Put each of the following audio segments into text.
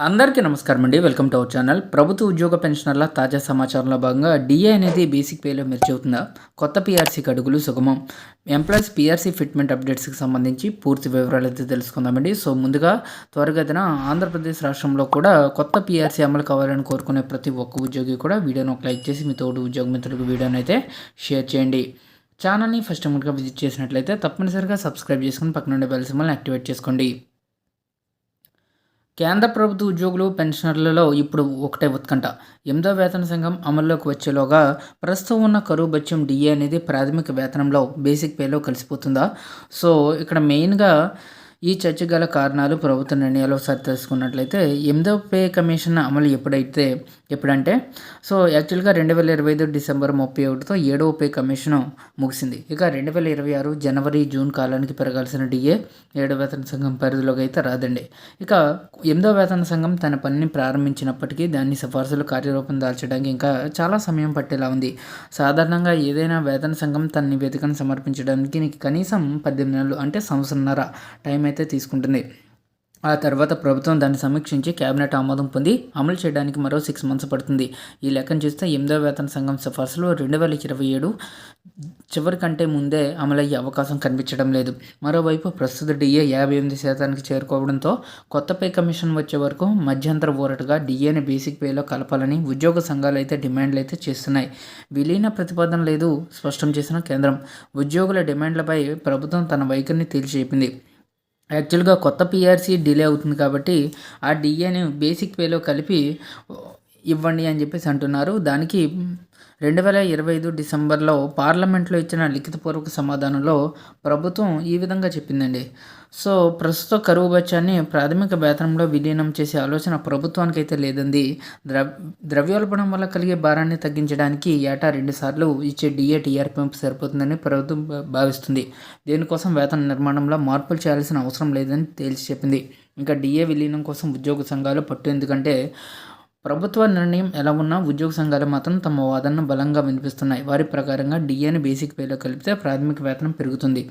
అందరికీ నమస్కారం అండి. Welcome to our channel. ప్రభుత్వ ఉద్యోగ పెన్షనర్ల తాజా సమాచారంలో భాగంగా డీఏ అనేది బేసిక్ పేలో మెర్చవుతుందా? కొత్త పీఆర్సీకి అడుగులు సుగమం. ఎంప్లాయీస్ పీఆర్సీ ఫిట్మెంట్ అప్డేట్స్కి సంబంధించి పూర్తి వివరాలు అయితే తెలుసుకుందామండి. సో ముందుగా త్వరగతిన ఆంధ్రప్రదేశ్ రాష్ట్రంలో కూడా కొత్త పీఆర్సీ అమలు కావాలని కోరుకునే ప్రతి ఒక్క ఉద్యోగి కూడా వీడియోను ఒక లైక్ చేసి మీ తోటి ఉద్యోగ మిత్రులకు వీడియోని అయితే షేర్ చేయండి. ఛానల్ని ఫస్ట్ టైంగా విజిట్ చేసినట్లయితే తప్పనిసరిగా సబ్స్క్రైబ్ చేసుకుని పక్కన ఉండే బెల్ సింబల్ని యాక్టివేట్ చేసుకోండి. కేంద్ర ప్రభుత్వ ఉద్యోగులు పెన్షనర్లలో ఇప్పుడు ఒకటే ఉత్కంఠ. 8వ వేతన సంఘం అమల్లోకి వచ్చేలోగా ప్రస్తుతం ఉన్న కరువు భత్యం డిఏ అనేది ప్రాథమిక వేతనంలో బేసిక్ పేలో కలిసిపోతుందా? సో ఇక్కడ మెయిన్గా ఈ చర్చ గల కారణాలు ప్రభుత్వ నిర్ణయాలు ఒకసారి తెలుసుకున్నట్లయితే 8వ పే కమిషన్ అమలు ఎప్పుడంటే యాక్చువల్గా 2025 డిసెంబర్ 31తో 7వ పే కమిషన్ ముగిసింది. ఇక 2026 జనవరి జూన్ కాలానికి పెరగాల్సిన డిఏ 7వ వేతన సంఘం పరిధిలోకి అయితే రాదండి. ఇక 8వ వేతన సంఘం తన పనిని ప్రారంభించినప్పటికీ దాన్ని సిఫార్సులు కార్యరూపం దాల్చడానికి ఇంకా చాలా సమయం పట్టేలా ఉంది. సాధారణంగా ఏదైనా వేతన సంఘం తన నివేదికను సమర్పించడానికి కనీసం 18 నెలలు అంటే సంవత్సరంన్నర టైం అయితే తీసుకుంటుంది. ఆ తర్వాత ప్రభుత్వం దాన్ని సమీక్షించి కేబినెట్ ఆమోదం పొంది అమలు చేయడానికి మరో 6 మంత్స్ పడుతుంది. ఈ లెక్కను చూస్తే 8వ వేతన సంఘం సిఫార్సులు 2027 చివరి కంటే ముందే అమలయ్యే అవకాశం కనిపించడం లేదు. మరోవైపు ప్రస్తుత డిఏ 58% చేరుకోవడంతో కొత్త పే కమిషన్ వచ్చే వరకు మధ్యంతర ఊరటగా డిఏని బేసిక్ పేలో కలపాలని ఉద్యోగ సంఘాలు అయితే డిమాండ్లు అయితే చేస్తున్నాయి. విలీన ప్రతిపాదన లేదు స్పష్టం చేసిన కేంద్రం. ఉద్యోగుల డిమాండ్లపై ప్రభుత్వం తన వైఖరిని తేల్చిచెప్పింది. యాక్చువల్గా కొత్త పీఆర్సీ డిలే అవుతుంది కాబట్టి ఆ డిఏని బేసిక్ పేలో కలిపి ఇవ్వండి అని చెప్పేసి అంటున్నారు. దానికి 2025 డిసెంబర్లో పార్లమెంట్లో ఇచ్చిన లిఖితపూర్వక సమాధానంలో ప్రభుత్వం ఈ విధంగా చెప్పిందండి. ప్రస్తుత కరువు భత్యాన్ని ప్రాథమిక వేతనంలో విలీనం చేసే ఆలోచన ప్రభుత్వానికి అయితే లేదండి. ద్రవ్యోల్బణం వల్ల కలిగే భారాన్ని తగ్గించడానికి ఏటా 2 సార్లు ఇచ్చే డిఏ టీఆర్పీ సరిపోతుందని ప్రభుత్వం భావిస్తుంది. దీనికోసం వేతన నిర్మాణంలో మార్పులు చేయాల్సిన అవసరం లేదని తేల్చి చెప్పింది. ఇంకా డిఏ విలీనం కోసం ఉద్యోగ సంఘాలు పట్టు ఎందుకంటే ప్రభుత్వ నిర్ణయం ఎలా ఉన్నా ఉద్యోగ సంఘాలు మాత్రం తమ వాదనను బలంగా వినిపిస్తున్నాయి. వారి ప్రకారంగా డిఏని బేసిక్ పేలో కలిపితే ప్రాథమిక వేతనం పెరుగుతుంది.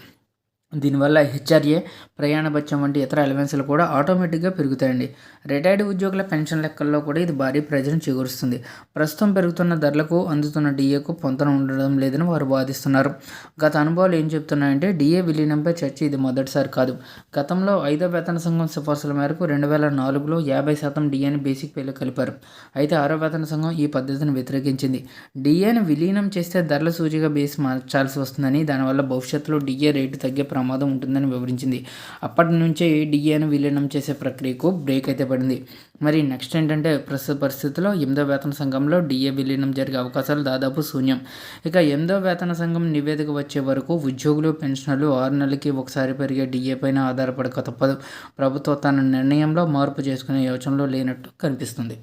దీనివల్ల హెచ్ఆర్ఏ, ప్రయాణ భత్యం వంటి ఇతర అలవెన్స్లు కూడా ఆటోమేటిక్గా పెరుగుతాయండి. రిటైర్డ్ ఉద్యోగుల పెన్షన్ లెక్కల్లో కూడా ఇది భారీ ప్రెజర్ని చేకూరుస్తుంది. ప్రస్తుతం పెరుగుతున్న ధరలకు అందుతున్న డిఏకు పొంతన ఉండడం లేదని వారు వాదిస్తున్నారు. గత అనుభవాలు ఏం చెప్తున్నాయంటే డిఏ విలీనంపై చర్చ ఇది మొదటిసారి కాదు. గతంలో 5వ వేతన సంఘం సిఫార్సుల మేరకు 2004లో 50% డిఏని బేసిక్ పేలో కలిపారు. అయితే 6వ వేతన సంఘం ఈ పద్ధతిని వ్యతిరేకించింది. డిఏని విలీనం చేస్తే ధరల సూచిగా బేస్ మార్చాల్సి వస్తుందని, దానివల్ల భవిష్యత్తులో డిఏ రేటు తగ్గే ప్రమాదం ఉంటుందని వివరించింది. అప్పటి నుంచే డిఏను విలీనం చేసే ప్రక్రియకు బ్రేక్ అయితే పడింది. మరి నెక్స్ట్ ఏంటంటే ప్రస్తుత పరిస్థితుల్లో 8వ వేతన సంఘంలో డిఏ విలీనం జరిగే అవకాశాలు దాదాపు శూన్యం. ఇక 8వ వేతన సంఘం నివేదిక వచ్చే వరకు ఉద్యోగులు, పెన్షనర్లు 6 నెలలకి ఒకసారి పెరిగే డిఏ పైన ఆధారపడక తప్పదు. ప్రభుత్వం తన నిర్ణయంలో మార్పు చేసుకునే యోచనలో లేనట్టు కనిపిస్తుంది.